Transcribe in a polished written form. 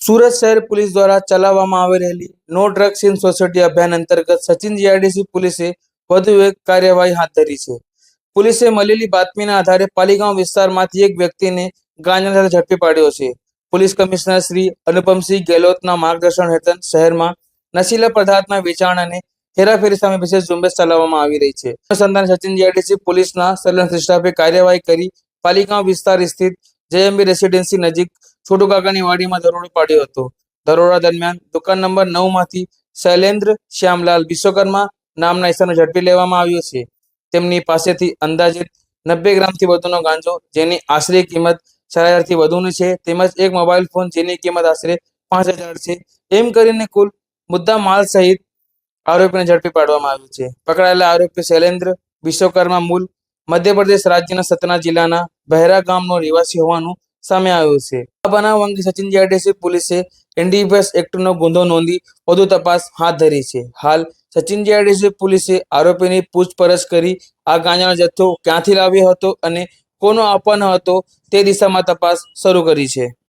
સુરત શહેર પોલીસ દ્વારા ચલાવવામાં આવી રહેલી નો ડ્રગ્સ ઇન સોસાયટી અભિયાન અંતર્ગત સચિન જીઆઈડીસી પોલીસે વધુ એક કાર્યવાહી હાથ ધરી છે. પોલીસે મળેલી બાતમીના આધારે પાલીગાંવ વિસ્તારમાંથી એક વ્યક્તિને ગાંજા સાથે ઝડપી પાડ્યો છે. પોલીસ કમિશનર શ્રી અનુપમસિંહ ગેહલોતના માર્ગદર્શન હેઠળ શહેરમાં નશીલા પદાર્થના વેચાણ અને હેરાફેરી સામે વિશેષ ઝુંબેશ ચલાવવામાં આવી રહી છે. અનુસંધાને સચિન જીઆઈડીસી પોલીસના સર્વેલન્સ સ્ટાફે કાર્યવાહી કરી પાલીગાંવ વિસ્તાર સ્થિત જેએમબી રેસિડેન્સી નજીક છોટુ કાકાની વાડીમાં દરોડો પાડ્યો હતો. દરોડા દરમિયાન દુકાન નંબર 9 માંથી શૈલેન્દ્ર શ્યામલાલ વિશ્વકર્મા નામના ઈસમને ઝડપી લેવામાં આવ્યો છે. તેમની પાસેથી અંદાજિત 90 ગ્રામથી વધુનો ગાંજો જેની આશરે કિંમત 4,000 થી વધુની છે તેમજ એક મોબાઈલ ફોન જેની કિંમત આશરે 5,000 છે. એમ કરીને કુલ મુદ્દા માલ સહિત આરોપીને ઝડપી પાડવામાં આવ્યો છે. પકડાયેલા આરોપી શૈલેન્દ્ર વિશ્વકર્મા મૂળ મધ્યપ્રદેશ રાજ્યના સતના જિલ્લાના બહેરા ગામનો રહેવાસી હોવાનું સામે આવ્યું છે. આ બનાવ અંગે સચિન જીઆઈડીસી પોલીસે એનડીપીએસ એક્ટનો ગુનો નોંધી વધુ તપાસ હાથ ધરી છે. હાલ સચિન જીઆઈડીસી પોલીસે આરોપીની પૂછપરછ કરી આ ગાંજાનો જથ્થો ક્યાંથી લાવ્યો હતો અને કોનો આપવાનો હતો તે દિશામાં તપાસ શરૂ કરી છે.